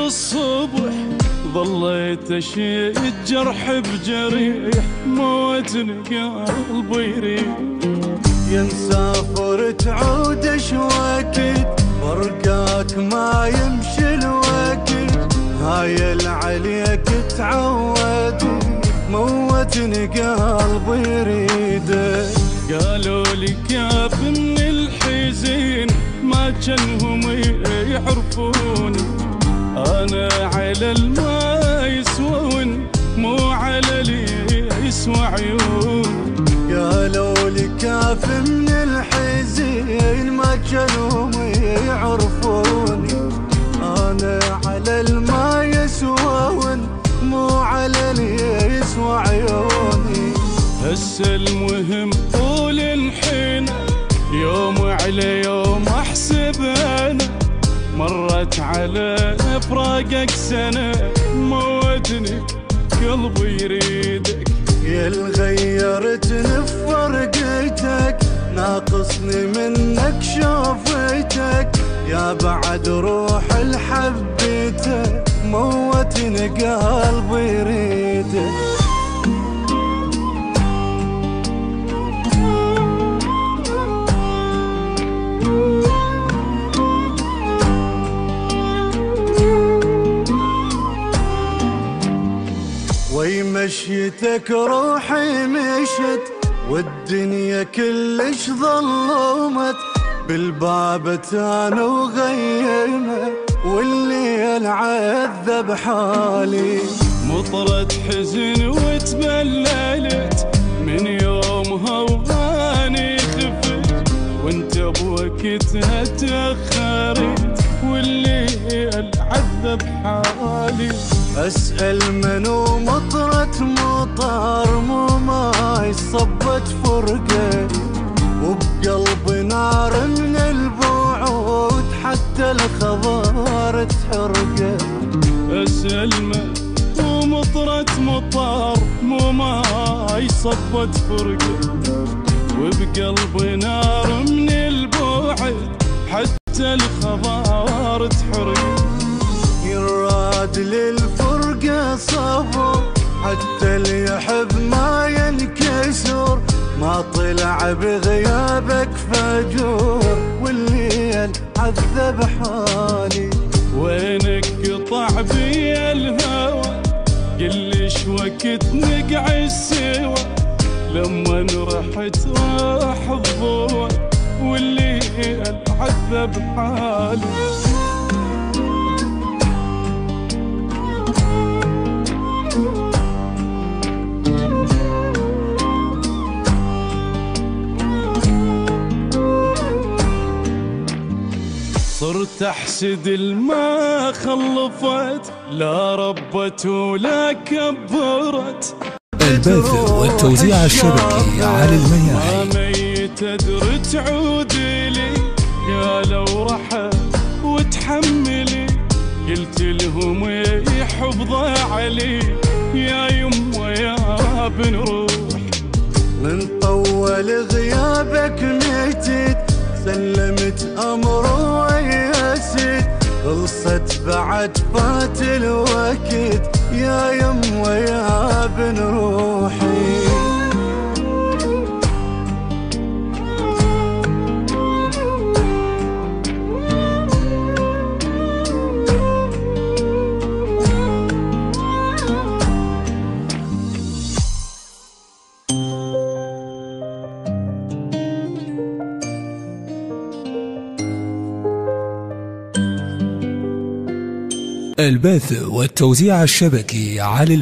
الصبح ظليت اشيل الجرح بجريح، موتني قلبي يريد. يا مسافر تعود وقت فرقاك ما يمشي الوقت، هايل عليك تعود موتني قلبي يريدك. قالوا لي كاف من الحزين ما جنهم يعرفوني، انا على الما يسوون مو على لي يسوى عيوني. قالوا لي كاف من الحزين ما جنهم يعرفوني، انا على الما يسوون مو على لي يسوى عيوني. هسه المهم طول الحين يوم على يوم احسب انا، مرت على فراقك سنة موتني قلبي يريدك. يا غيرتني بفرقتك ناقصني منك شوفتك، يا بعد روح الحبيتك موتني قلبي يريدك. وي مشيتك روحي مشت والدنيا كلش ظلمت، بالباب تانا وغيمت والليل عذب حالي. مطرت حزن وتبللت من يومها واني خفت، وانت بوقتها تأخرت والليل عذب حالي. أسأل منو مطرت مطر مو ماي صبت فرقة، وبقلبي نار من البعود حتى الخضار تحرقه. أسأل منو مطرت مطر مو ماي صبت فرقة، وبقلبي نار من البعد حتى الخضار تحرقه. يراد للفرقة صبر حتى اللي يحب ما ينكسر، ما طلع بغيابك فجور والليل عذب حالي. وينك قطع بي الهوى قلش وقت نقعد سوا، لما رحت راح الضوء والليل عذب حالي. صرت احسد الما خلفت، لا ربت ولا كبرت. البث والتوزيع الشبكي علي المياحي. ميت ادري تعودي لي، قالوا رحت وتحملي، قلت لهم يحفظ علي يا يمه يا بنروح. من طول غيابك ميتت سلمت امر ويأست، خلصت بعد فات الوقت يا يمه يا بن روحي. البث والتوزيع الشبكي علي